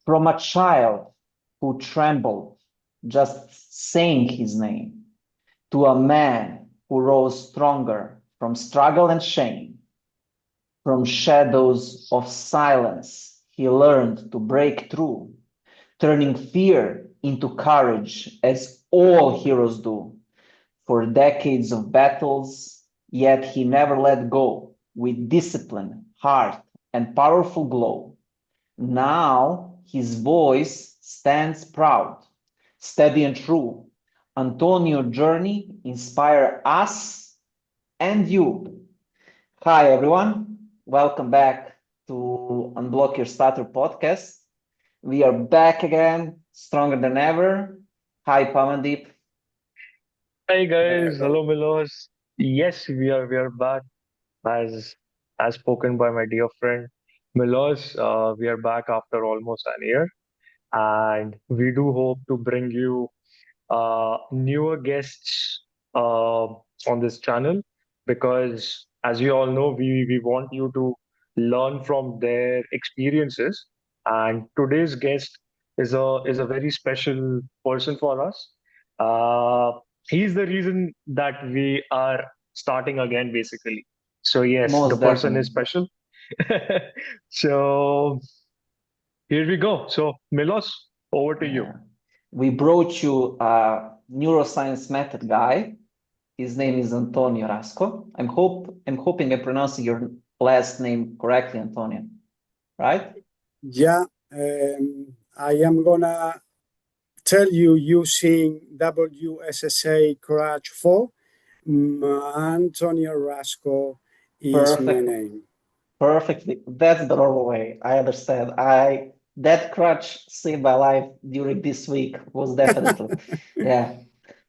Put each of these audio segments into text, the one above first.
From a child who trembled just saying his name, to a man who rose stronger from struggle and shame, from shadows of silence, he learned to break through, turning fear into courage as all heroes do. For decades of battles, yet he never let go, with discipline, heart, and powerful glow. Now his voice stands proud, steady and true. Antonio's journey inspire us and you. Hi everyone, welcome back to Unblock Your Stutter podcast. We are back again, stronger than ever. Hi Pamandeep. Hi guys, Hello. hello Milos. Yes, we are back as spoken by my dear friend Milos. We are back after almost an year, and we do hope to bring you newer guests on this channel because, as you all know, we want you to learn from their experiences. And today's guest is a very special person for us. Uh, he's the reason that we are starting again, basically. So yes, the Most person is definitely. special. So here we go. So Milos, over to you. Yeah. We brought you a neuroscience method guy. His name is Antonio Rasco. I'm hoping I'm pronouncing your last name correctly, Antonio, right? Yeah, I am gonna tell you using WSSA Courage 4. Antonio Rasco is my Perfect. name. Perfectly. That's the normal way. I understand. I that crutch saved my life during this week was definitely. Yeah.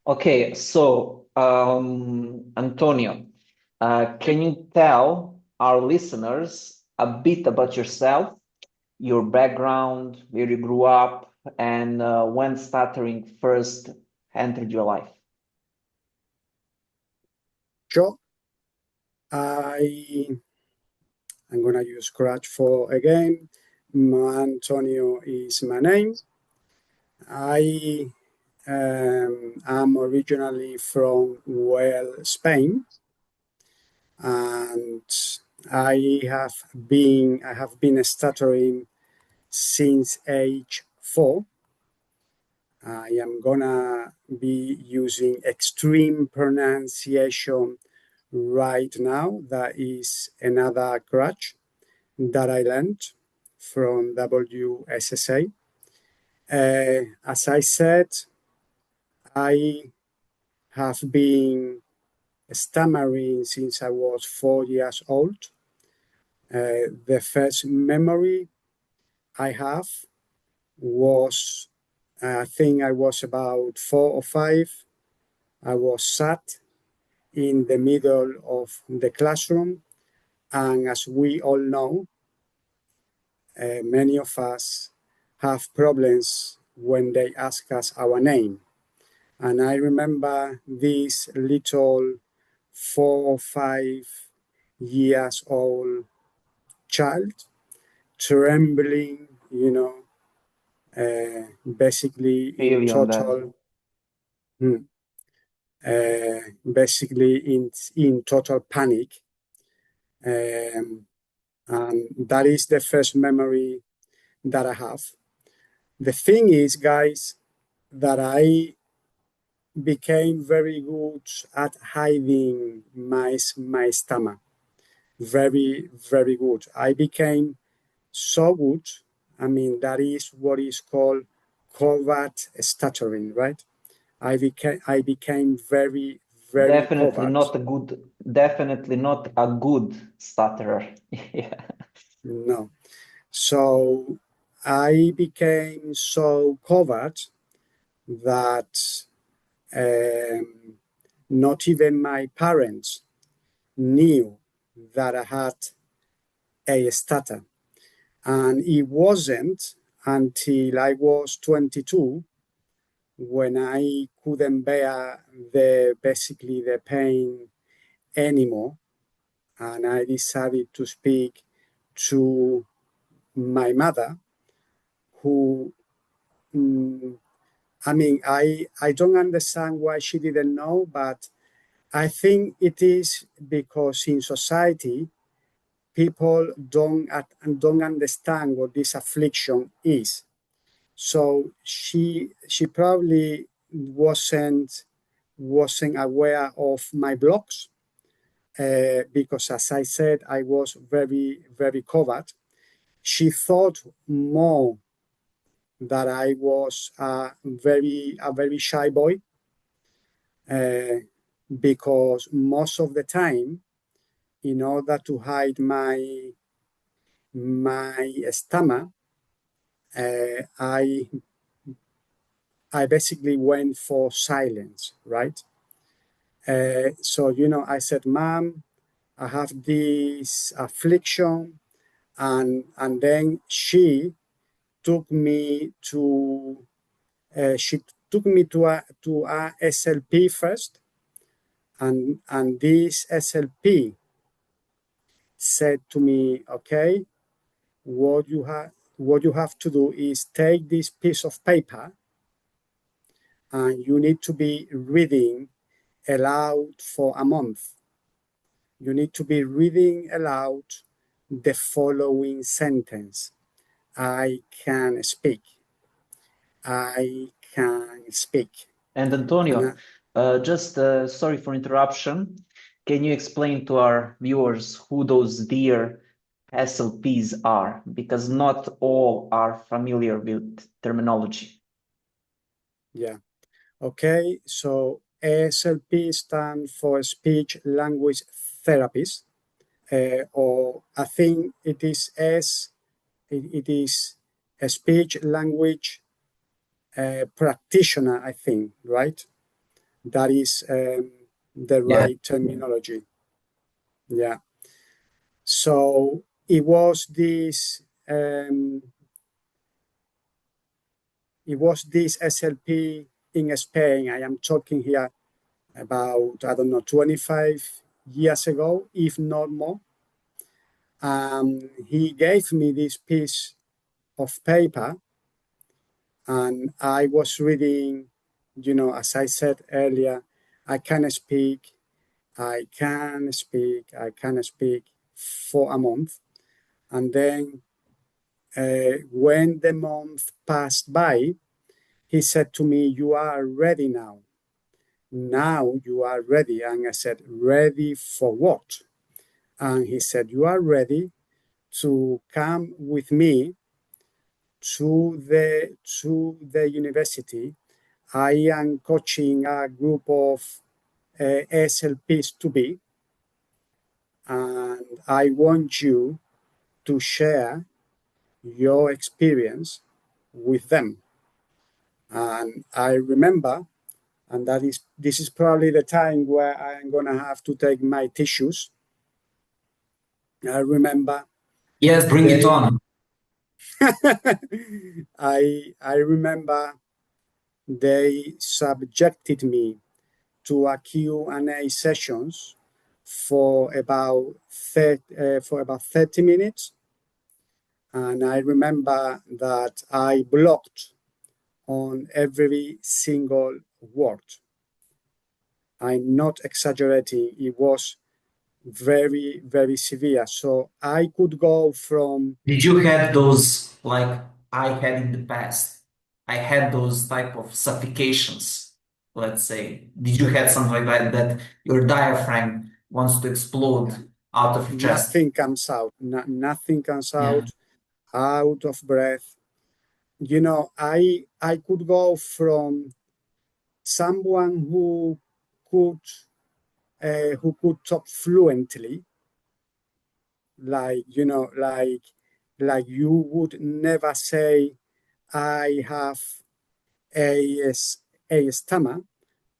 Okay, so Antonio, can you tell our listeners a bit about yourself, your background, where you grew up, and when stuttering first entered your life? Sure. I I'm gonna use Courage 4 again. Antonio is my name. I am originally from Spain, and I have been stuttering since age 4. I am gonna be using extreme pronunciation right now. That is another crutch that I learned from WSSA. As I said, I have been stammering since I was 4 years old. The first memory I have was, I think I was about 4 or 5. I was sat in the middle of the classroom, and as we all know, many of us have problems when they ask us our name. And I remember this little 4 or 5 years old child trembling, basically in Feel you on that. total, hmm, basically in total panic. Um, and that is the first memory that I have. The thing is, guys, that I became very good at hiding my stomach. Very, very good. I became so good. I mean, that is what is called covert stuttering, right? I became very, very covert. Definitely not a good stutterer. Yeah. No. So I became so covert that um, not even my parents knew that I had a stutter. And it wasn't until I was 22 when I couldn't bear basically the pain anymore, and I decided to speak to my mother, who, I mean, I don't understand why she didn't know, but I think it is because in society, people don't understand what this affliction is. So she probably wasn't aware of my blogs, because, as I said, I was very, very covered. She thought more that I was a very shy boy, because most of the time, in order to hide my stammer, I basically went for silence, right? So, I said, Mom, I have this affliction. And then she took me to a SLP first. And this SLP said to me, okay, what you have to do is take this piece of paper, and you need to be reading aloud for a month. You need to be reading aloud the following sentence: I can speak. I can speak. And Antonio, sorry for interruption. Can you explain to our viewers who those dear SLPs are? Because not all are familiar with terminology. Yeah. Okay. So SLP stands for speech language therapist, or I think it is a speech language practitioner, I think, right? That is the right terminology. Yeah. So it was this SLP in Spain. I am talking here about, I don't know, 25 years ago, if not more. He gave me this piece of paper, and I was reading, as I said earlier, I can speak, I can speak, I can speak for a month. And then when the month passed by, he said to me, you are ready now. Now you are ready. And I said, ready for what? And he said, you are ready to come with me to the university. I am coaching a group of SLPs to be, and I want you to share your experience with them. And I remember, and this is probably the time where I'm gonna have to take my tissues. I remember. Yes, bring it on. I remember they subjected me to a Q&A sessions for about 30 minutes. And I remember that I blocked on every single word. I'm not exaggerating. It was very, very severe. So I could go from... Did you have those like I had in the past? I had those type of suffocations, let's say. Did you have something like that, that your diaphragm wants to explode out of your chest? Nothing comes out. Nothing comes Yeah. out of breath. I could go from someone who could talk fluently, like you would never say, I have a stammer,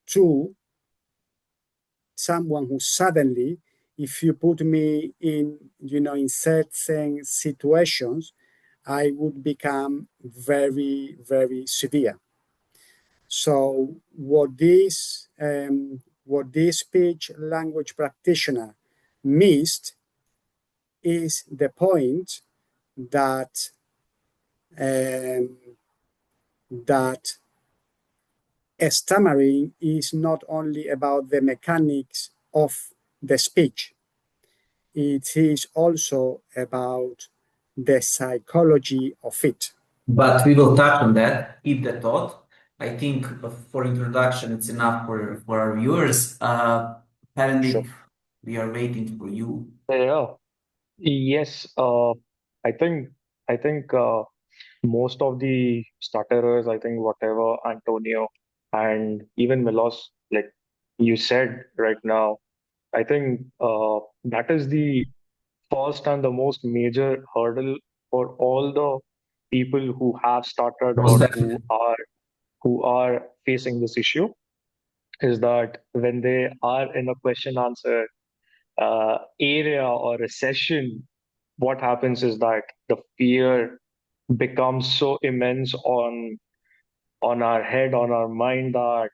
to someone who suddenly, if you put me in certain situations, I would become very, very severe. So what this speech language practitioner missed is the point that that stammering is not only about the mechanics of the speech, it is also about the psychology of it. But we will touch on that. Keep the thought. I think for introduction, it's enough for our viewers. Parendic, we are waiting for you. Yeah. Yes. I think most of the stutterers, I think whatever Antonio and even Milos, like you said right now, I think that is the first and the most major hurdle for all the people who have stuttered Most or definitely. who are facing this issue is that when they are in a question answer area or a session, what happens is that the fear becomes so immense on our head, on our mind that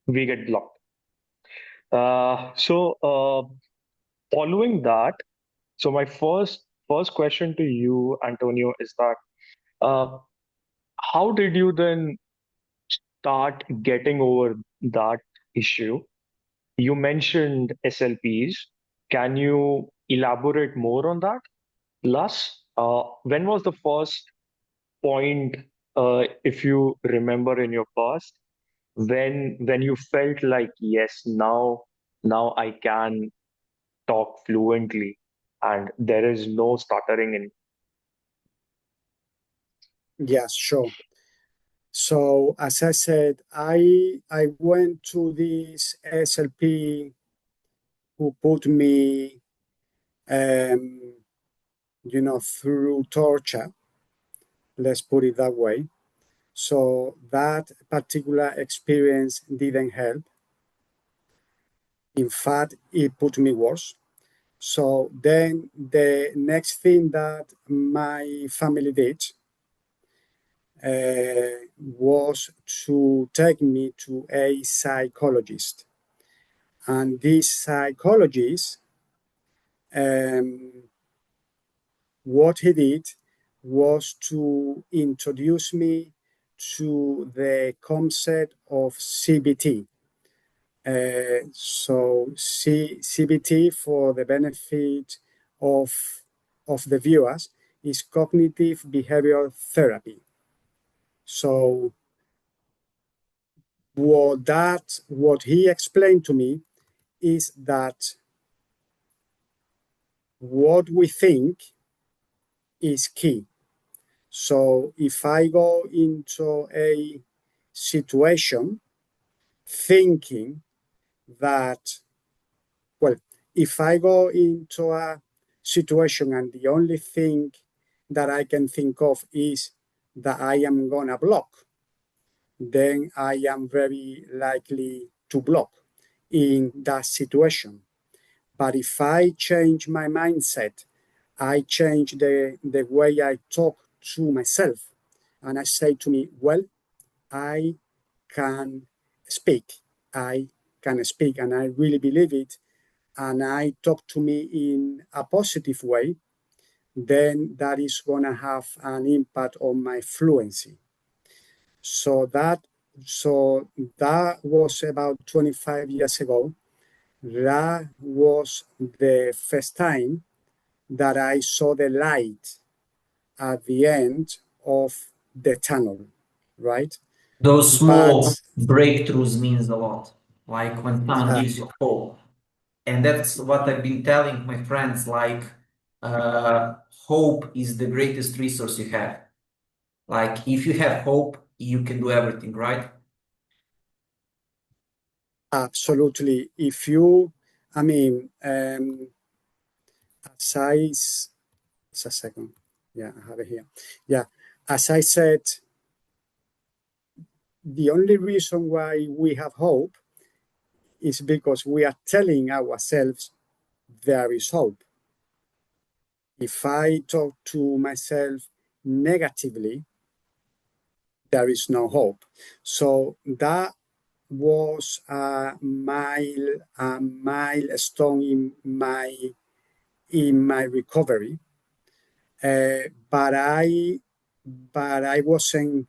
we get blocked. Following that, so my first question to you, Antonio, is that uh, how did you then start getting over that issue? You mentioned SLPs. Can you elaborate more on that? Plus, when was the first point, if you remember in your past, when you felt like, yes, now I can talk fluently and there is no stuttering in. Yes, sure. So as I said, I went to this SLP who put me, through torture. Let's put it that way. So that particular experience didn't help. In fact, it put me worse. So then the next thing that my family did was to take me to a psychologist. And this psychologist, what he did was to introduce me to the concept of CBT. CBT, for the benefit of the viewers, is cognitive behavioral therapy. So what he explained to me is that what we think is key. So if I go into a situation thinking that, well, if I go into a situation and the only thing that I can think of is that I am gonna block, then I am very likely to block in that situation. But if I change my mindset, I change the way I talk to myself, and I say to me, well, I can speak. I can speak, and I really believe it. And I talk to me in a positive way, then that is going to have an impact on my fluency. So that was about 25 years ago. That was the first time that I saw the light at the end of the tunnel, right? Those But small breakthroughs means a lot. Like when someone gives you hope. And that's what I've been telling my friends, like hope is the greatest resource you have. Like if you have hope, you can do everything, right? absolutely, if you, I mean, as I, just a second, yeah, I have it here. Yeah, as I said, the only reason why we have hope is because we are telling ourselves there is hope. If I talk to myself negatively, there is no hope. So that was a milestone in my recovery. But I but I wasn't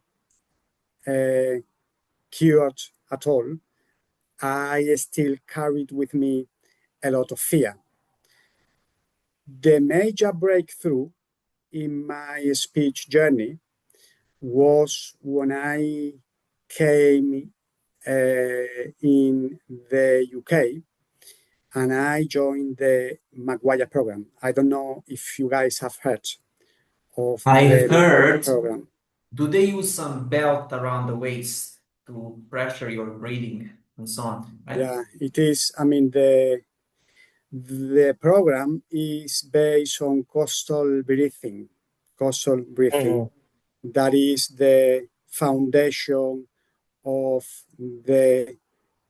cured at all. I still carried with me a lot of fear. The major breakthrough in my speech journey was when I came in the UK and I joined the McGuire Program. I don't know if you guys have heard of I the McGuire heard, Program. do they use some belt around the waist to pressure your breathing and so on, right? Yeah, it is. I mean, the program is based on coastal breathing. Coastal breathing. That is the foundation of the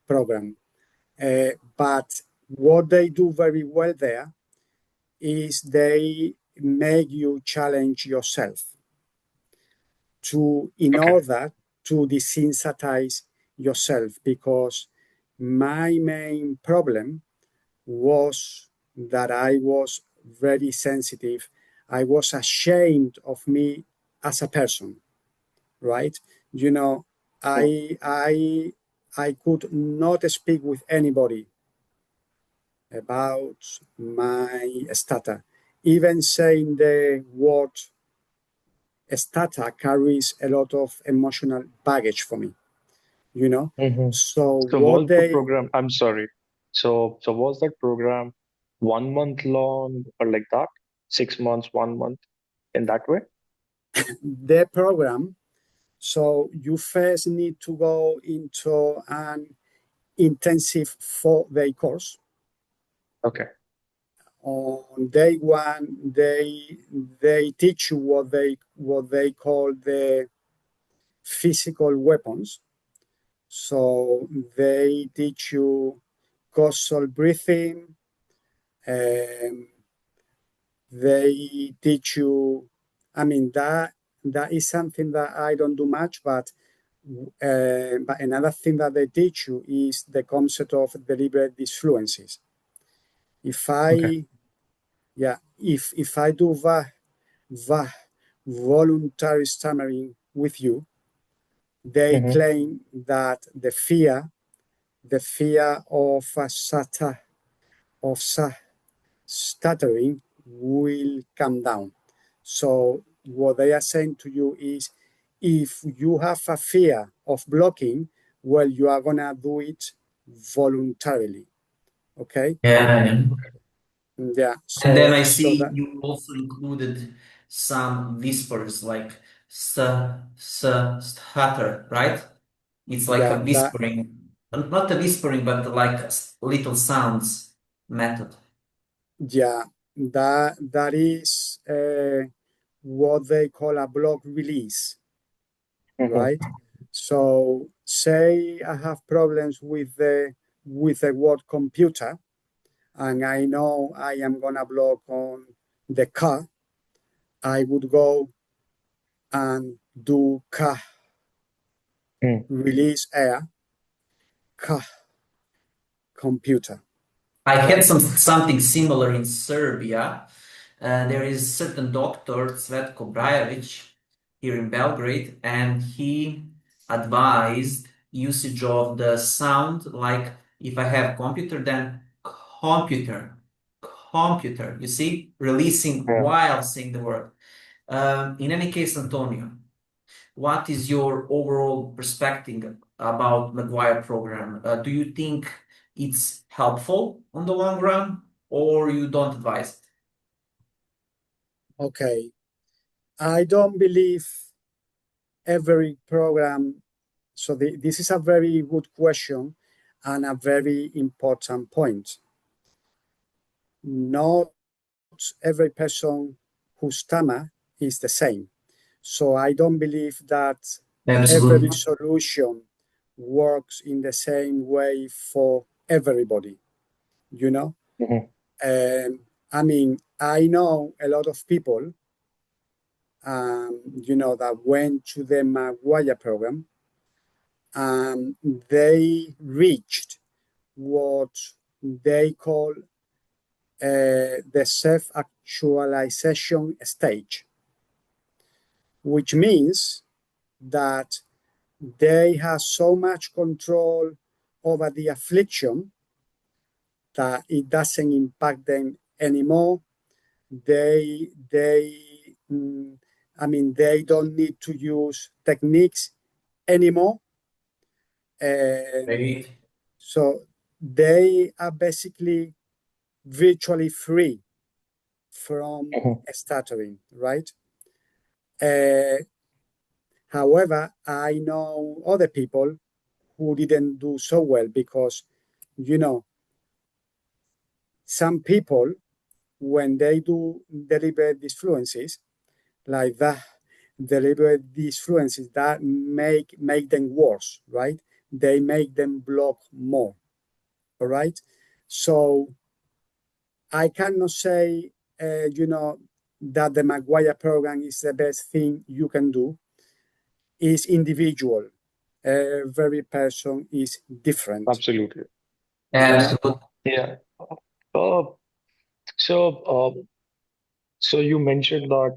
program. But what they do very well there is they make you challenge yourself in Okay. order to desensitize yourself, because my main problem was that I was very sensitive. I was ashamed of me as a person, right? You know, I could not speak with anybody about my stutter. Even saying the word stutter carries a lot of emotional baggage for me, you know? So So what was the they, program, I'm sorry. So was that program 1 month long or like that? 6 months, 1 month in that way? the program, so you first need to go into an intensive 4-day course. Okay. On day one, they teach you what they call the physical weapons. So they teach you coastal breathing. They teach you. I mean, that is something that I don't do much, but another thing that they teach you is the concept of deliberate disfluencies. If Okay. I if I do voluntary stammering with you, they claim that the fear of stuttering will come down. So what they are saying to you is, if you have a fear of blocking, well, you are gonna do it voluntarily. Okay. Yeah. Yeah. And then So I so see that you also included some whispers like stutter, right? It's like a yeah that whispering, not a whispering, but like little sounds method. yeah that is what they call a block release, right? So say I have problems with the word computer, and I know I am gonna block on the car. I would go and do car, release air, car, computer. I Okay. had something similar in Serbia. There is a certain doctor, Cvetko Brajovic, here in Belgrade, and he advised usage of the sound like if I have computer, then computer, computer. You see, releasing Yeah. while saying the word. In any case, Antonio, what is your overall perspective about McGuire program? Do you think it's helpful on the long run, or you don't advise it? Okay. I don't believe every program. So this is a very good question and a very important point. Not every person who stammer is the same. So I don't believe that every Absolutely. solution works in the same way for everybody, you know? I mean, I know a lot of people, that went to the McGuire program, and they reached what they call the self-actualization stage. which means that they have so much control over the affliction that it doesn't impact them anymore. They don't need to use techniques anymore. So they are basically virtually free from stuttering, right? However, I know other people who didn't do so well because, some people, when they do deliberate disfluencies, like that, deliberate disfluencies that make them worse, right? They make them block more, all right? So I cannot say, that the McGuire program is the best thing you can do. It's individual. Every person is different. Absolutely. Absolutely. Yeah. Uh, so, so you mentioned that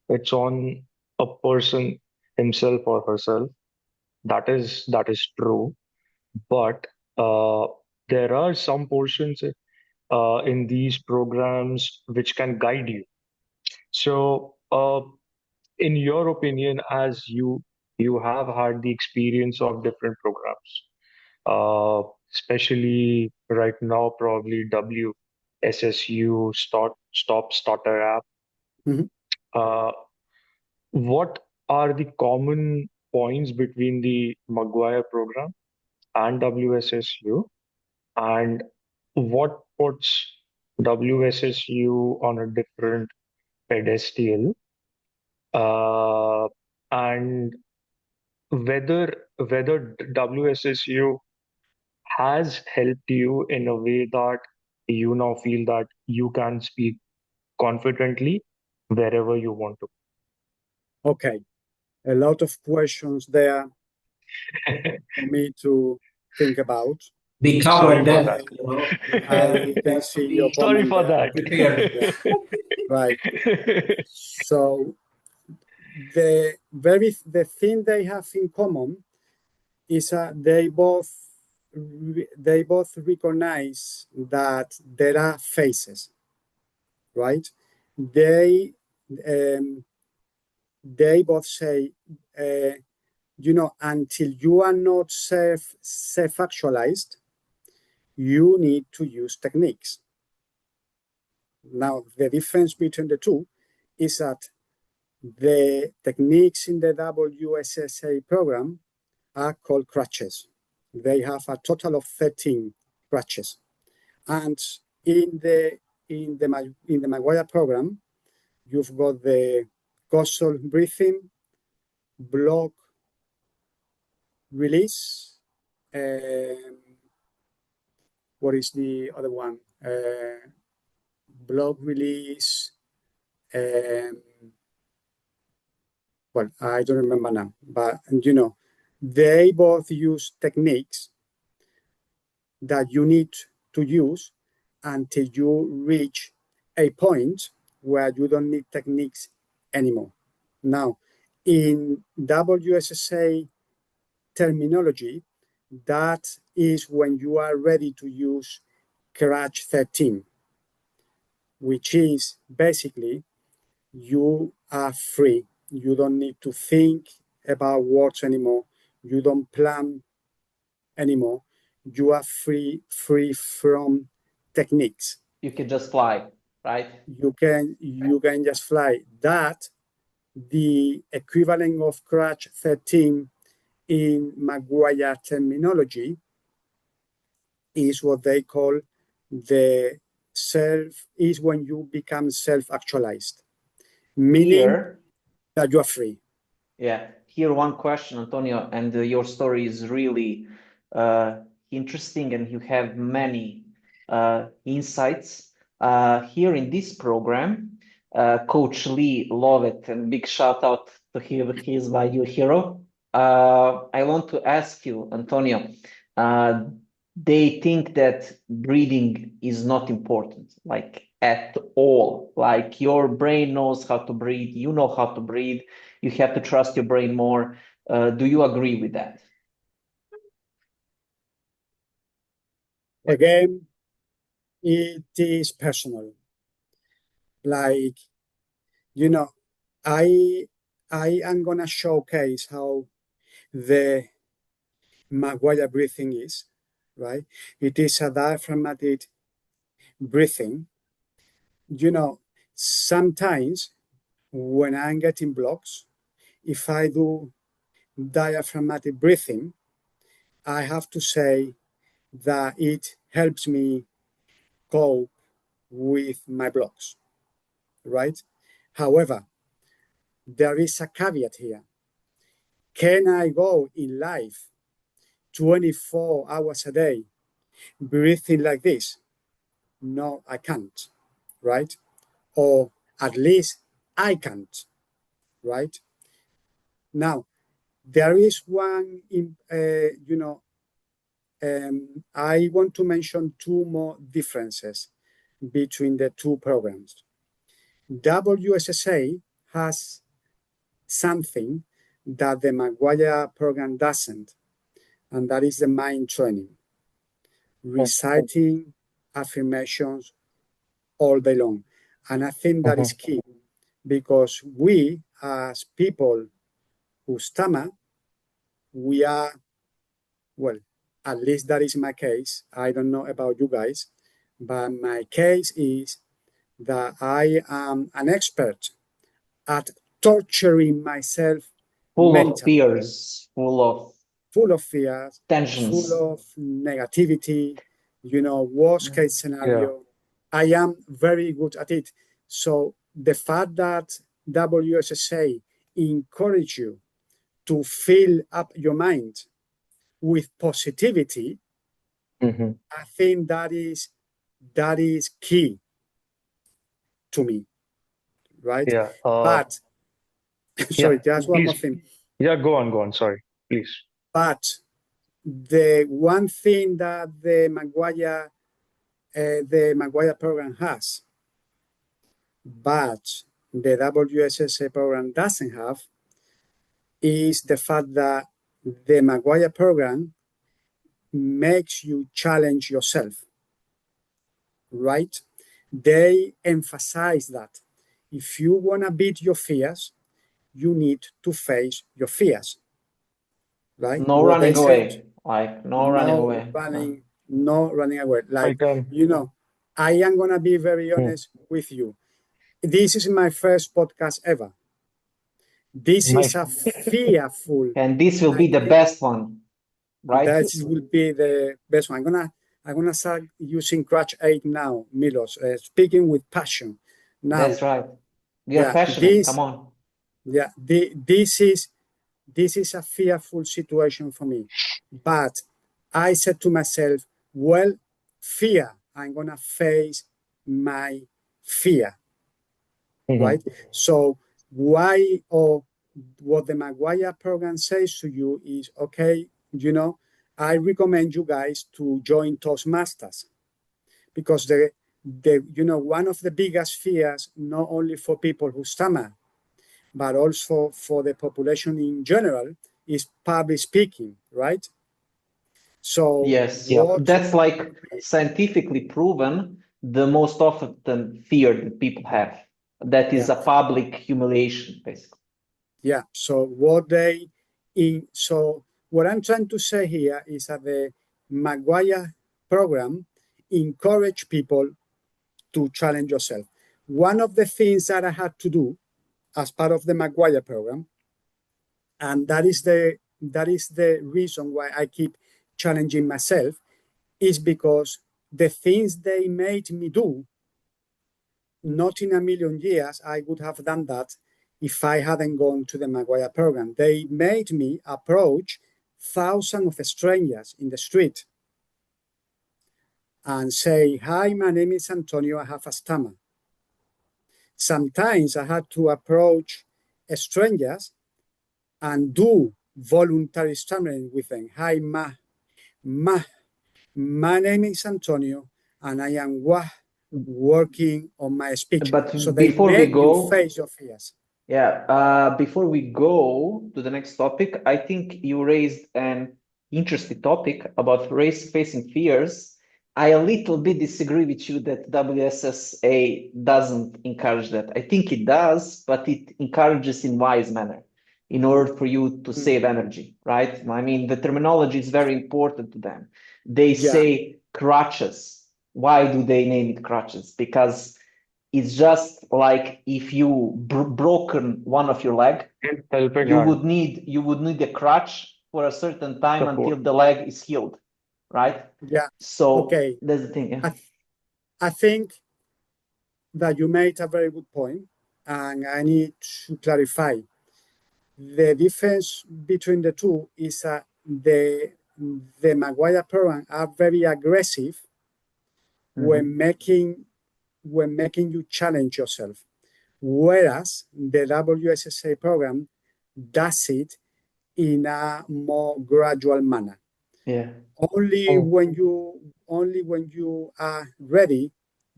it's on a person himself or herself. That is true. But there are some portions in these programs which can guide you. So, in your opinion, as you have had the experience of different programs, especially right now, probably WSSU Stop Stutter app. Mhm. Uh, what are the common points between the McGuire program and WSSU, and what puts WSSU on a different pedestal, and whether WSSU has helped you in a way that you now feel that you can speak confidently wherever you want to. Okay, a lot of questions there for me to think about. We Sorry covered for that. that. I can see your Sorry comment for there. that. Prepared. Yeah, right. So the thing they have in common is they both recognize that there are phases, right? They they both say, until you are not self-actualized, you need to use techniques. Now, the difference between the two is that the techniques in the WSSA program are called crutches. They have a total of 13 crutches. And in the McGuire program, you've got the coastal breathing, block, release. What is the other one? Block, release. Well, I don't remember now, but they both use techniques that you need to use until you reach a point where you don't need techniques anymore. Now, in WSSA terminology, that is when you are ready to use crutch 13, which is basically you are free. You don't need to think about words anymore. You don't plan anymore. You are free from techniques. You can just fly, right? You can just fly. That the equivalent of crutch 13 in McGuire terminology is what they call is when you become self-actualized, meaning Here, that you are free. yeah, here one question, Antonio, and your story is really interesting, and you have many insights. Here in this program, Coach Lee, love it, and big shout out to him. He is my new hero. I want to ask you, Antonio, they think that breathing is not important. Like at all. Like your brain knows how to breathe, you know how to breathe, you have to trust your brain more. Do you agree with that? Again, it is personal. Like, you know, I am gonna showcase how the McGuire breathing is, right? It is a diaphragmatic breathing. You know, sometimes when I'm getting blocks, if I do diaphragmatic breathing, I have to say that it helps me cope with my blocks, right? However, there is a caveat here. Can I go in life 24 hours a day breathing like this? No, I can't, right? Or at least I can't, right? Now, there is one, I want to mention two more differences between the two programs. WSSA has something that the McGuire program doesn't, and that is the mind training, reciting affirmations all day long. And I think that is key because we, as people who stammer, we are, well, at least that is my case. I don't know about you guys, but my case is that I am an expert at torturing myself Full of mentally, fears, full of fears, tensions. full of negativity, worst case scenario. I am very good at it. So the fact that WSSA encourage you to fill up your mind with positivity, I think that is key to me, right? Yeah. But sorry, Yeah. there's one more Please. thing. Yeah, go on. Sorry, please. But the one thing that the McGuire program has, but the WSSA program doesn't have, is the fact that the McGuire program makes you challenge yourself, right? They emphasize that if you want to beat your fears, you need to face your fears, right? No What they running say, away, like no running away. no running away. I Like, can. I am going to be very honest with you. This is my first podcast ever. This is a fearful. And this will be the best one, right? That will be the best one. I'm gonna start using Crutch 8 now, Milos. Speaking with passion. Now, That's right. You're passionate. Come on. Yeah, this is a fearful situation for me. But I said to myself, well, fear. I'm gonna face my fear, right? So why or what the McGuire program says to you is, okay, I recommend you guys to join Toastmasters because one of the biggest fears, not only for people who stammer, but also for the population in general, is public speaking, right? So yes, that's like scientifically proven the most often fear that people have. That is a public humiliation, basically. Yeah. So what I'm trying to say here is that the McGuire program encourage people to challenge yourself. One of the things that I had to do as part of the McGuire program, and that is the reason why I keep challenging myself, is because the things they made me do, not in a million years I would have done that if I hadn't gone to the McGuire program. They made me approach thousands of strangers in the street and say, hi, my name is Antonio, I have a stammer. Sometimes I had to approach strangers and do voluntary stammering with them. Hi, my name is Antonio, and I am working on my speech. But So they before we make you go, face your fears. yeah, before we go to the next topic, I think you raised an interesting topic about race facing fears. I a little bit disagree with you that WSSA doesn't encourage that. I think it does, but it encourages in wise manner in order for you to save energy, right? I mean, the terminology is very important to them. They say crutches. Why do they name it crutches? Because it's just like if you broken one of your leg, Helping you hand, would need a crutch for a certain time support. until the leg is healed, right? Yeah. So Okay. that's the thing. Yeah. I think that you made a very good point, and I need to clarify. The difference between the two is the McGuire program are very aggressive when making you challenge yourself, whereas the WSSA program does it in a more gradual manner. Yeah. Only when you are ready,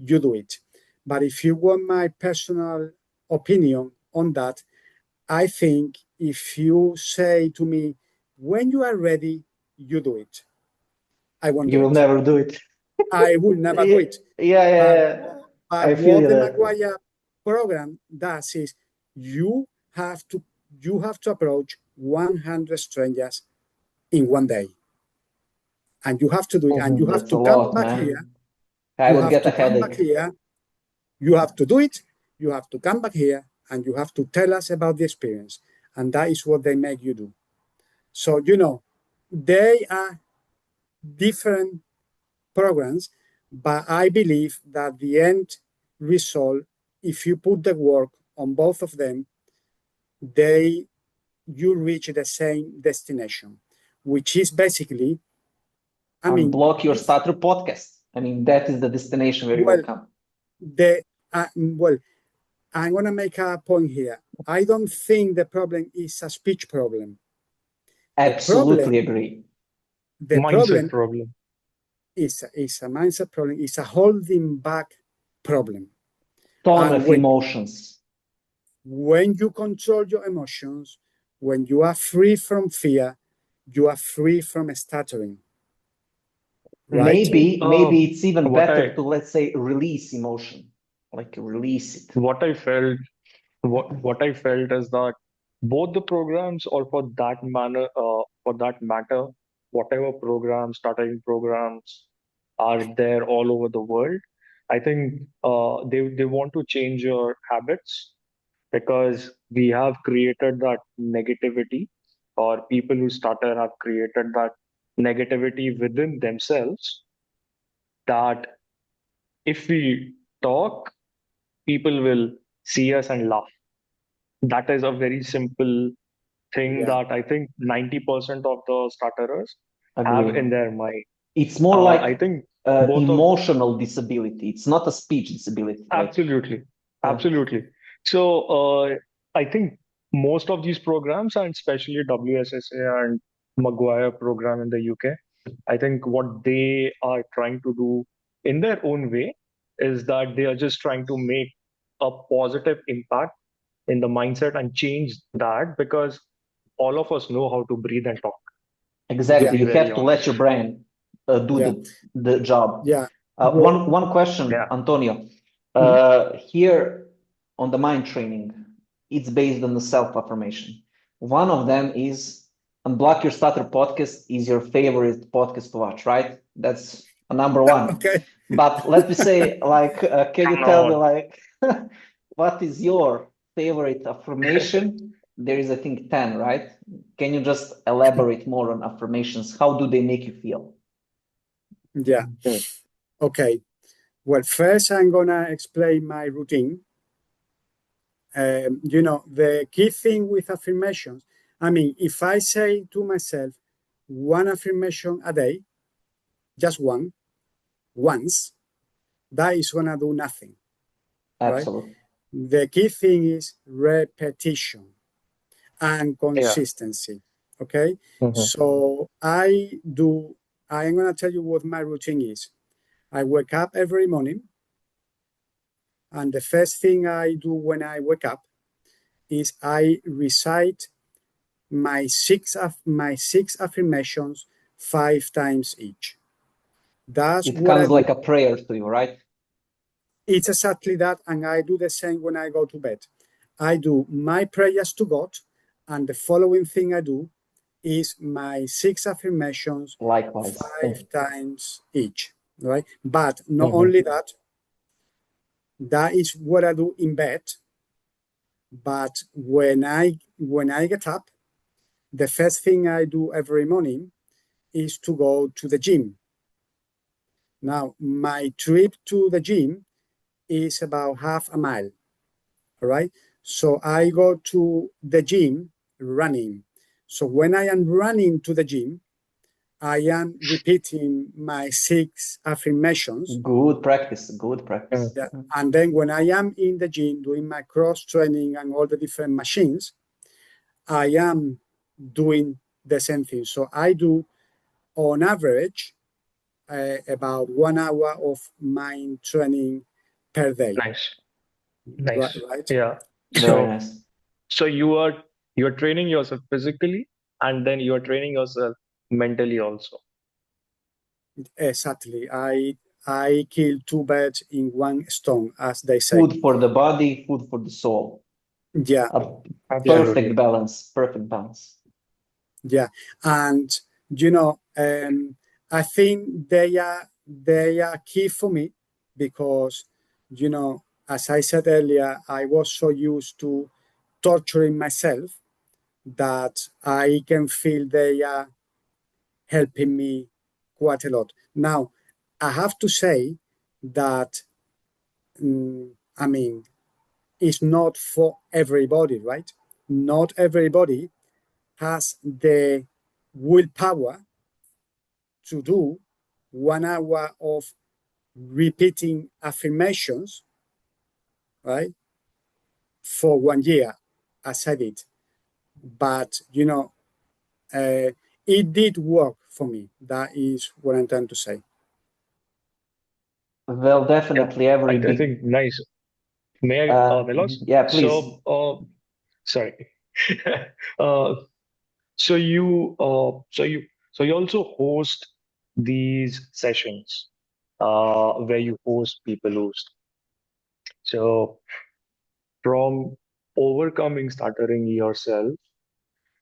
you do it. But if you want my personal opinion on that, I think if you say to me, when you are ready, you do it. I won't You do will it. never do it. I will never do it. Yeah. But I feel what the that. McGuire program does is you have to approach 100 strangers in one day. And you have to do it. And you have That's a to come lot, back man. here. I You would have get to a come back headache. here. You have to do it. You have to come back here and you have to tell us about the experience. And that is what they make you do. So, they are different programs, but I believe that the end result, if you put the work on both of them, you reach the same destination, which is basically, Unblock Your Stutter podcast. I mean, that is the destination where you will come. I'm going to make a point here. I don't think the problem is a speech problem. Absolutely agree. The Mindset problem is a mindset problem. It's a holding back problem. Ton of emotions. When you control your emotions, when you are free from fear, you are free from stuttering. Right? Maybe it's even better to, let's say, release emotion, like release it. What I felt is that both the programs, or for that matter, whatever programs, stuttering programs are there all over the world, I think they want to change your habits, because we have created that negativity, or people who stutter have created that negativity within themselves, that if we talk, people will see us and laugh. That is a very simple thing that I think 90% of the stutterers have in their mind. It's more like I think emotional disability. It's not a speech disability. Absolutely. So I think most of these programs, and especially WSSA and McGuire program in the UK, I think what they are trying to do in their own way is that they are just trying to make a positive impact in the mindset and change that, because all of us know how to breathe and talk. Exactly. You have to let your brain do the job. One question, Antonio. Here on the mind training, it's based on the self-affirmation. One of them is Unblock Your Stutter podcast is your favorite podcast to watch, right? That's a number one. Okay. But let me say, can you tell me, what is your favorite affirmation? There is, I think, 10, right? Can you just elaborate more on affirmations? How do they make you feel? Yeah. Okay. Well, first I'm going to explain my routine. The key thing with affirmations, if I say to myself one affirmation a day, just once, that is going to do nothing. Absolutely. Right? The key thing is repetition and consistency. Okay. So I'm going to tell you what my routine is. I wake up every morning. And the first thing I do when I wake up is I recite my six affirmations 5 times each. That's It what I comes do. like a prayer to you, right? It's exactly that, and I do the same when I go to bed. I do my prayers to God, and the following thing I do is my 6 affirmations Likewise. 5 times each, right? But not only that, that is what I do in bed. But when I get up, the first thing I do every morning is to go to the gym. Now, my trip to the gym is about half a mile, all right? So I go to the gym running. So when I am running to the gym, I am repeating my 6 affirmations. Good practice. Good practice. Yeah. And then when I am in the gym doing my cross training and all the different machines, I am doing the same thing. So I do, on average, about 1 hour of mind training per day. Nice. Nice. Right? Yeah. Very So, nice. so you're training yourself physically, and then you're training yourself mentally also. Exactly. I kill 2 birds in 1 stone, as they say. Food for the body, food for the soul. Yeah. A Absolutely. perfect balance. Perfect balance. Yeah. And I think they are key for me because, as I said earlier, I was so used to torturing myself that I can feel they are helping me quite a lot. Now, I have to say that, I mean, it's not for everybody, right? Not everybody has the willpower to do 1 hour of repeating affirmations, right, for 1 year, as I did. But, it did work for me. That is what I'm trying to say. Well, definitely every I big. think nice. May I, Milos? Yeah, please. So, sorry. uh, so you, so you also host these sessions, where you host people host. So, from overcoming stuttering yourself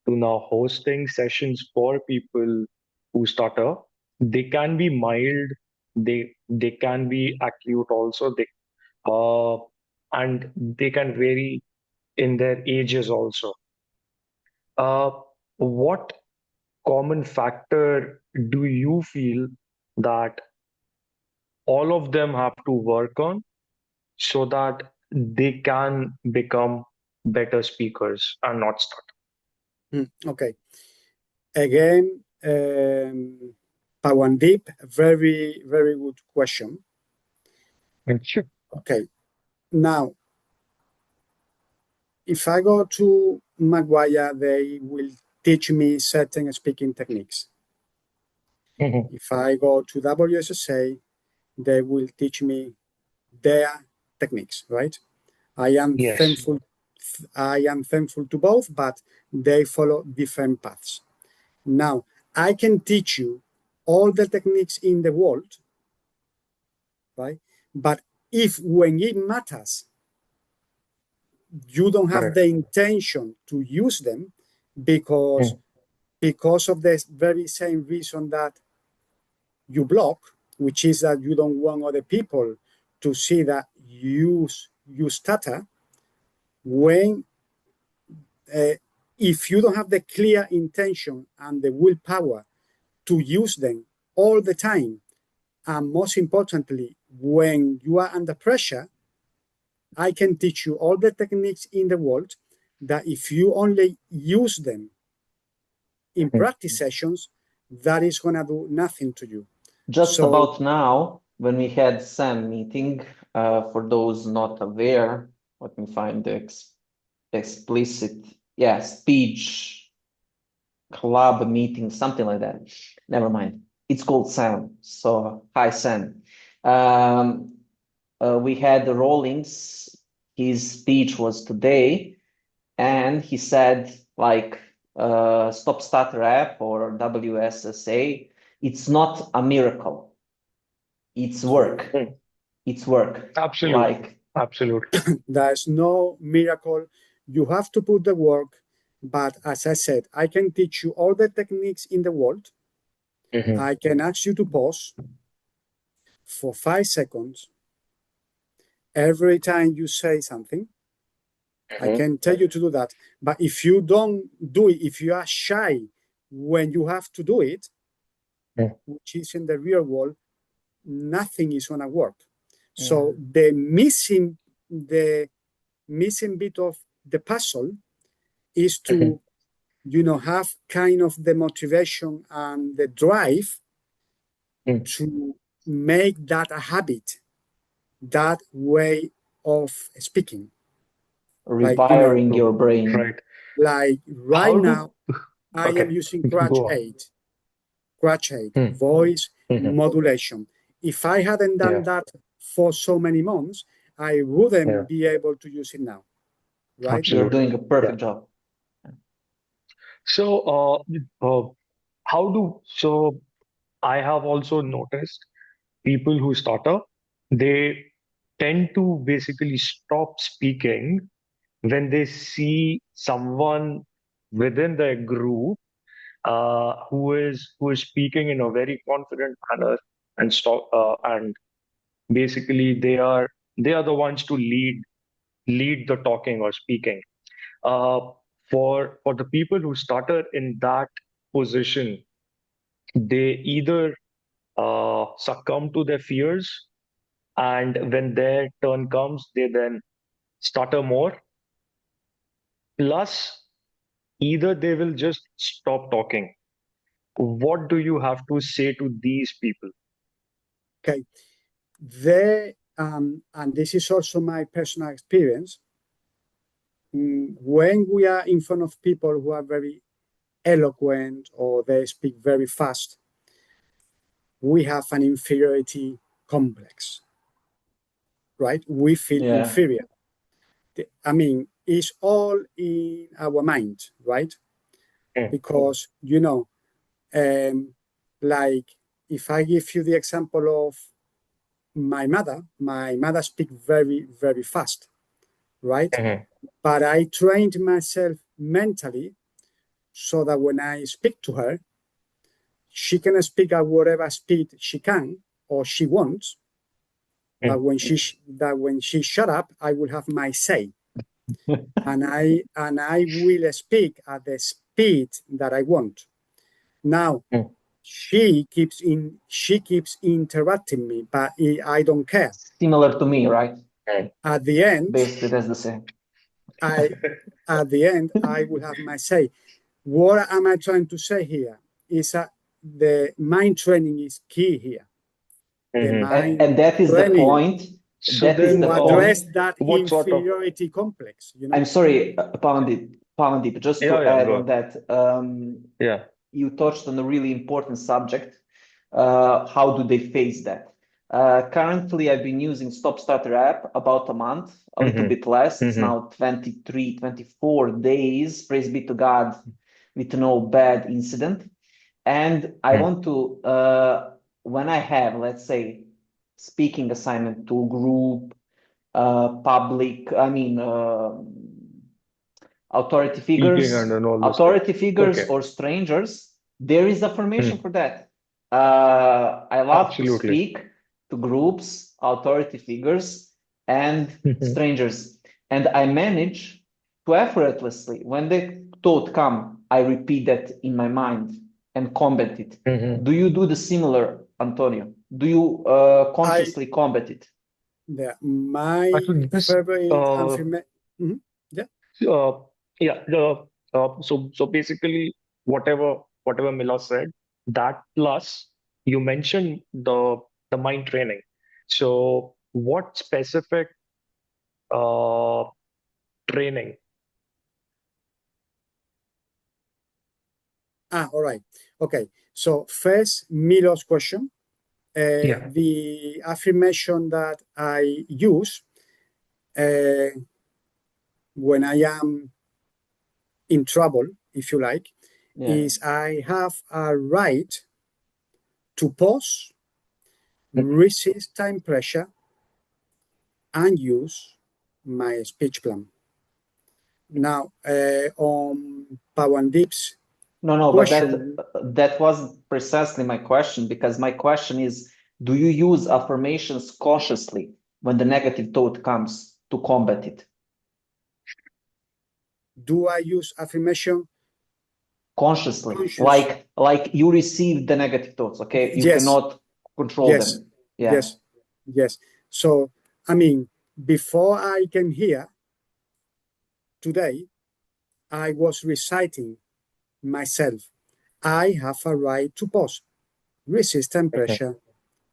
to now hosting sessions for people who stutter, they can be mild, they can be acute also. Uh, and they can vary in their ages also. Uh, what common factor do you feel that all of them have to work on so that they can become better speakers and not stutter? Okay. Again, Pawandip, very, very good question. Sure. Okay. Now, if I go to McGuire, they will teach me certain speaking techniques. If I go to WSSA, they will teach me their techniques, right? I am Yes. thankful to both, but they follow different paths. Now, I can teach you all the techniques in the world, right? But if when it matters, you don't have the intention to use them because of the very same reason that you block, which is that you don't want other people to see that you stutter, when if you don't have the clear intention and the willpower to use them all the time, and most importantly, when you are under pressure, I can teach you all the techniques in the world that if you only use them in practice sessions, that is going to do nothing to you. Just about now, when we had SAM meeting, for those not aware, let me find the explicit, speech club meeting, something like that. Never mind. It's called SAM. So hi, SAM. we had the Rawlings. His speech was today, and he said like Stop Stutter app or WSSA. It's not a miracle. It's work. It's work. Absolutely. Like Absolutely. There's no miracle. You have to put the work. But as I said, I can teach you all the techniques in the world. I can ask you to pause for 5 seconds every time you say something. I can tell you to do that. But if you don't do it, if you are shy when you have to do it, which is in the real world, nothing is going to work. So the missing bit of the puzzle is to, have kind of the motivation and the drive to make that a habit, that way of speaking. rewiring your brain. Right. Like right How do- now, I am using Crutch Go on. 8, voice modulation. If I hadn't done that for so many months, I wouldn't be able to use it now. Right? You're doing a perfect job. So, I have also noticed people who stutter, they tend to basically stop speaking when they see someone within their group who is speaking in a very confident manner and basically they are the ones to lead the talking or speaking. Uh, for the people who stutter in that position, they either succumb to their fears, and when their turn comes, they then stutter more. Plus, either they will just stop talking. What do you have to say to these people? Okay. And this is also my personal experience. When we are in front of people who are very eloquent or they speak very fast, we have an inferiority complex, right? We feel inferior. I mean, it's all in our mind, right? Because, like if I give you the example of my mother speaks very, very fast, right? But I trained myself mentally so that when I speak to her, she can speak at whatever speed she can or she wants. But when she shut up, I will have my say, and I will speak at the speed that I want. Now, she keeps interrupting me, but I don't care. Similar to me, right? At the end, basically that's the same. At the end, I will have my say. What am I trying to say here? Is that the mind training is key here. And that is the point. So that is the address point. that inferiority complex. I'm sorry, Pawandeep, just to add on that. You touched on a really important subject. How do they face that? Currently, I've been using Stop Stutter app about a month, a little bit less. It's now 23, 24 days, praise be to God, with no bad incident. And I want to, when I have, let's say, speaking assignment to a group, public, authority figures, or strangers, there is affirmation for that. I love to speak to groups, authority figures, and strangers. And I manage to effortlessly, when the thought come, I repeat that in my mind and combat it. Do you do the similar, Antonio? Do you consciously combat it? My favorite affirmation. So basically, whatever Mila said, that plus you mentioned the mind training. So what specific training? All right. Okay. So first, Milo's question. the affirmation that I use when I am in trouble, if you like, is I have a right to pause, resist time pressure, and use my speech plan. Now, on Pawandip's question, but that was precisely my question, because my question is, do you use affirmations consciously when the negative thought comes to combat it? Do I use affirmation consciously? Like you receive the negative thoughts, okay? You cannot control them. Yes. So, I mean, before I came here today, I was reciting myself, I have a right to pause, resist time pressure,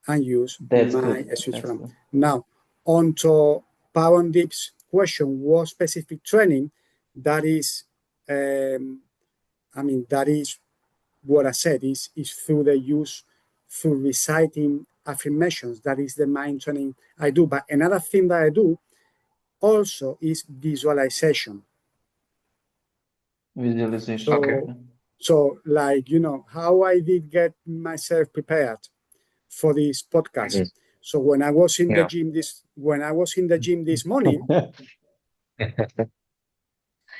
and use my speech plan. Now, on to Pawandip's question, what specific training? That is, that is what I said, is through the use, through reciting affirmations. That is the mind training I do. But another thing that I do also is visualization. So like, how I did get myself prepared for this podcast. So when I was in the gym this morning,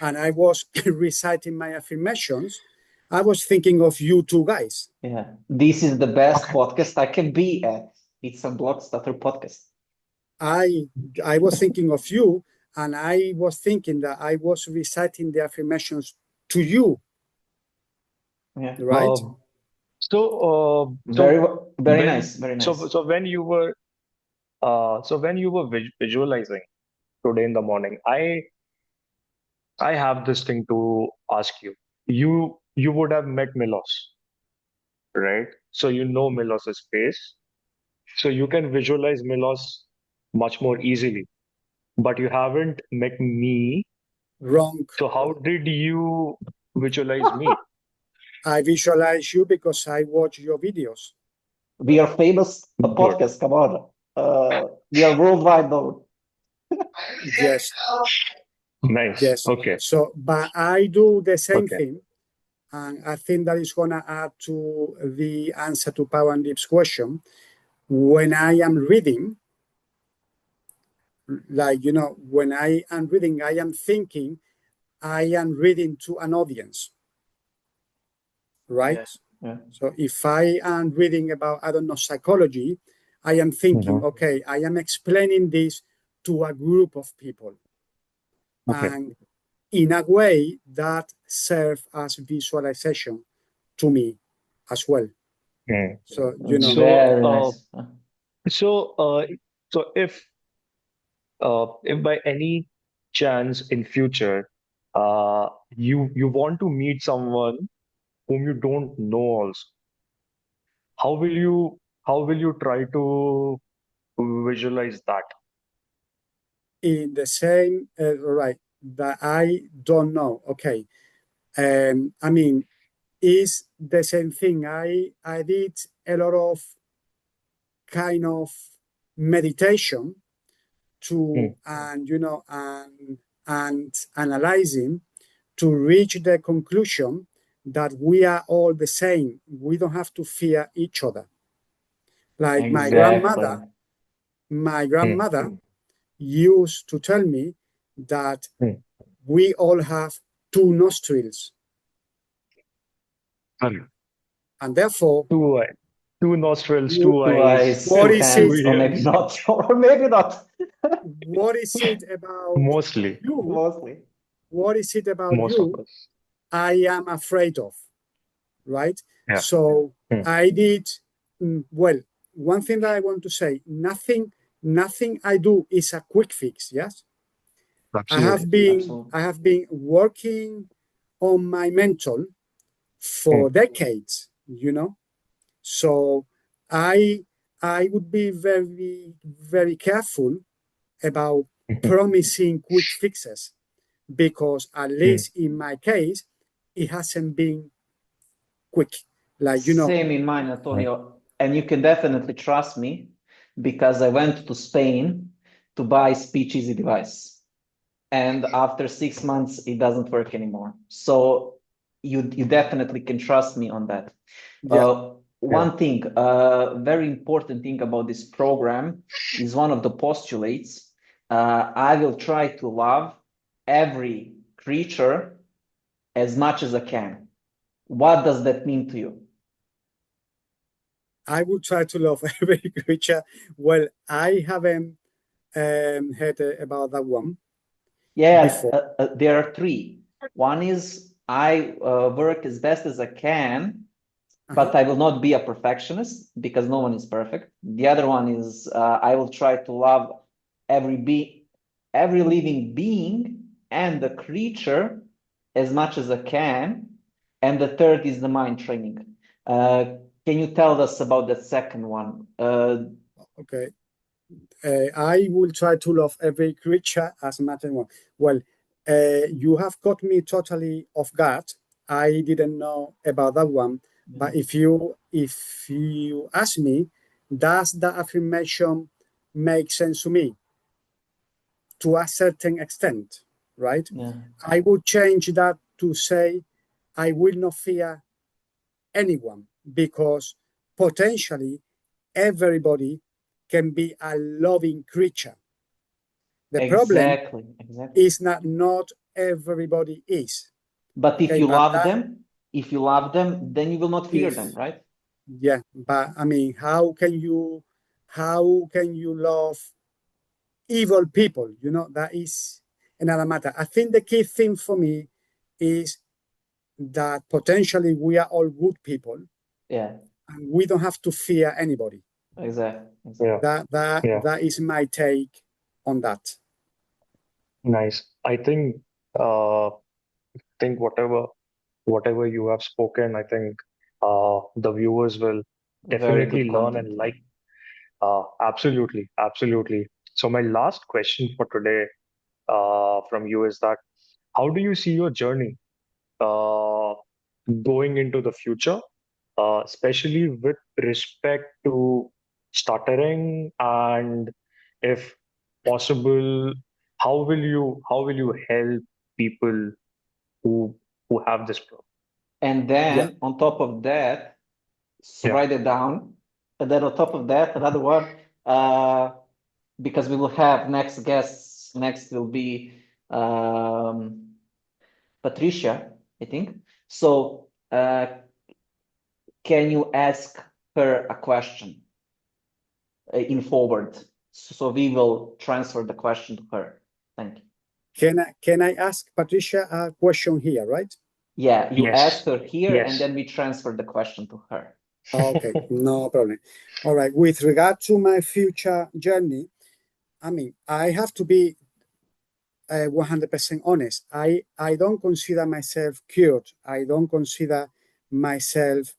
and I was reciting my affirmations, I was thinking of you two guys. Yeah, this is the best podcast I can be at. It's Unblock Stutter podcast. I was thinking of you, and I was thinking that I was reciting the affirmations to you. Yeah. Right. Very nice. So when you were visualizing today in the morning, I have this thing to ask you. You would have met Milos, right? So you know Milos's face. So you can visualize Milos much more easily. But you haven't met me. Wrong. So how did you visualize me? I visualize you because I watch your videos. We are famous podcast, come on. We are worldwide known. Yes. Nice. Yes. Okay. So, but I do the same thing. And I think that is going to add to the answer to Pawandip's question. When I am reading, like, when I am reading, I am thinking I am reading to an audience, right? Yeah. So if I am reading about, I don't know, psychology, I am thinking, okay, I am explaining this to a group of people. And in a way that serves as visualization to me as well. So, Very nice. So if by any chance in future you want to meet someone whom you don't know also, how will you try to visualize that? In the same, right, that I don't know. Okay. I mean, is the same thing. I did a lot of kind of meditation to, and analyzing to reach the conclusion that we are all the same. We don't have to fear each other. Like my grandmother used to tell me that we all have two nostrils. And therefore, two nostrils, two eyes. What is it? Or maybe not. Or maybe not. What is it about Mostly. you? What is it about Most you of us. I am afraid of? Right? Yeah. So I did, well, one thing that I want to say, nothing I do is a quick fix, yes? Absolutely. I have been working on my mental for decades, So I would be very, very careful about promising quick fixes, because at least in my case, it hasn't been quick. Like, Same in mine, Antonio. And you can definitely trust me because I went to Spain to buy Speech Easy device. And after 6 months, it doesn't work anymore. So you definitely can trust me on that. Yeah. One thing, very important thing about this program is one of the postulates. I will try to love every creature as much as I can. What does that mean to you? I will try to love every creature. Well, I haven't heard about that one Yeah, before. there are three. One is I work as best as I can, but I will not be a perfectionist because no one is perfect. The other one is I will try to love every living being and the creature as much as I can. And the third is the mind training. Can you tell us about the second one? Okay. I will try to love every creature as much as one. Well, you have caught me totally off guard. I didn't know about that one. But if you ask me, does that affirmation make sense to me? To a certain extent, right? Yeah, I would change that to say, I will not fear anyone because potentially everybody can be a loving creature. The problem exactly. is that not everybody is. But if Okay, you but love that them, then you will not fear them, if right? yeah, but I mean, how can you love evil people? You know, that is another matter. I think the key thing for me is that potentially we are all good people Yeah, and we don't have to fear anybody. exactly. Yeah. Yeah. That is my take on that. Nice. I think whatever you have spoken, I think the viewers will Very good definitely learn content. and like. Absolutely, absolutely. So my last question for today from you is that how do you see your journey uh, going into the future, especially with respect to stuttering, and if possible, how will you help people who have this problem? And Yeah. then on top of that, Yeah. write it down. And then on top of that, another one, because we will have next guests. Next will be Patricia, I think. So can you ask her a question in forward? So we will transfer the question to her. Thank you. Can I ask Patricia a question here, right? Yeah, you ask Yes. her here, and Yes. then we transfer the question to her. Okay, no problem. All right. With regard to my future journey, I mean, I have to be 100% honest. I don't consider myself cured. I don't consider myself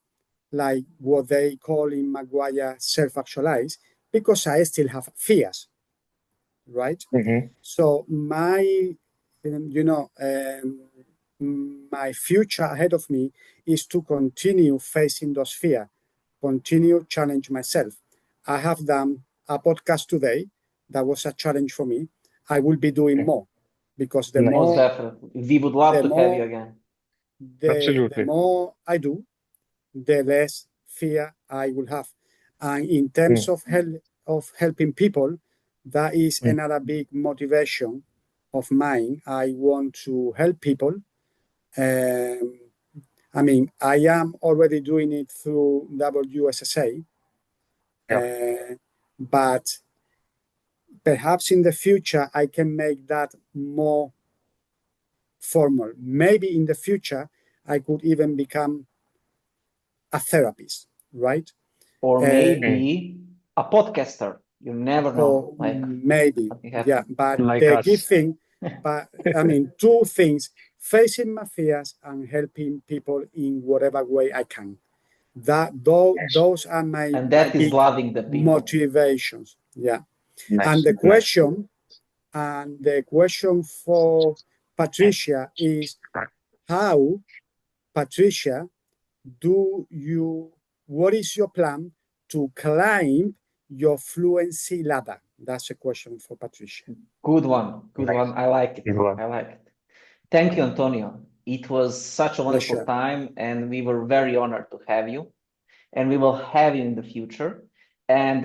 like what they call in McGuire self-actualized because I still have fears, right? Mm-hmm. So my future ahead of me is to continue facing those fears, continue challenge myself. I have done a podcast today that was a challenge for me. I will be doing more because Most Nice. definitely. We would love the to have you more again. the Absolutely. more I do, the less fear I will have. And in terms Mm, of helping people, that is mm, another big motivation of mine. I want to help people. Um, I mean, I am already doing it through WSSA, yeah. but perhaps in the future I can make that more formal. Maybe in the future I could even become a therapist, right? Or Uh, Mm. maybe a podcaster. You never know. or Like maybe, what can yeah. happen. But Like the key us. thing, but I mean, two things: facing my fears and helping people in whatever way I can. Nice. Those are And my that is big loving the people. motivations. Yeah. And Nice. the Nice. question and the question for Patricia is how, Patricia, do you? What is your plan to climb your fluency ladder? That's a question for Patricia. Good one. Good Nice. one. I like it. Good one. I like it. Thank you, Antonio. It was such a wonderful Pleasure. time, and we were very honored to have you. And we will have you in the future. And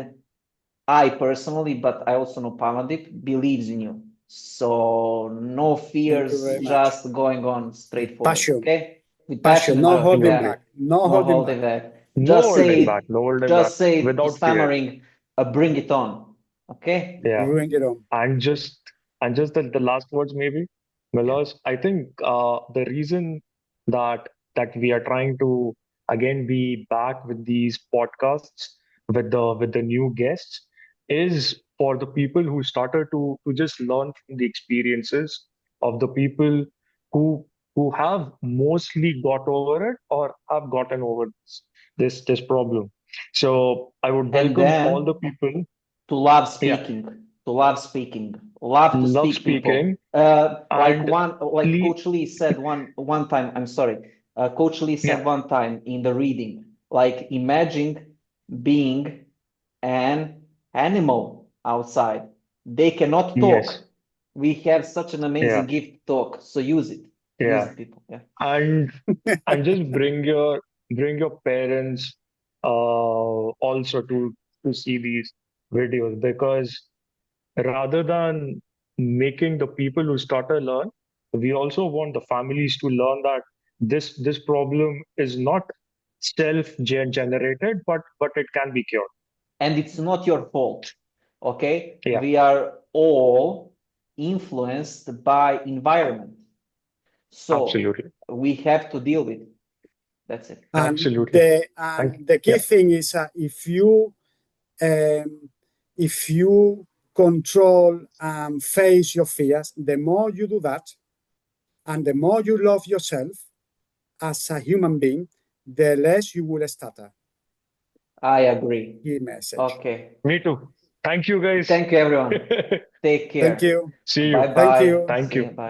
I personally, but I also know Pamadip, believes in you. So no Thank you fears, very much. just going on straight forward. Passion. Okay? With Passion, passion no and holding yeah, back. No no holding holding back. back. No Just holding say, back. No holding just back. say to Without fear. stammering, bring it on. Okay? Yeah. Bring it on. And just the last words maybe, Milos. I think the reason that we are trying to again be back with these podcasts with the new guests is for the people who started to just learn from the experiences of the people who have mostly got over it or have gotten over this problem. So I would And welcome all the then people. to love Yeah. speaking, to love speaking, love to Love speak, people. speaking Like and please, Coach Lee said one time. I'm sorry. Coach Lee said yeah, one time in the reading, like imagine being an animal outside. They cannot talk. yes, We have such an amazing yeah, gift to talk. So use it. Use yeah, it, people. Yeah. and just bring your parents also to see these videos, because rather than making the people who stutter learn, we also want the families to learn that this problem is not self-generated, but it can be cured. And it's not your fault. Okay. Yeah, We are all influenced by environment. So absolutely, we have to deal with it. That's it. And absolutely. the key Yeah, thing is if you control and face your fears, the more you do that, and the more you love yourself as a human being, the less you will stutter. I agree. Key message. Okay. me too. Thank you, guys. Thank you, everyone. Take care. Thank you. See you. Bye Thank bye. you. Thank See you. you. Bye.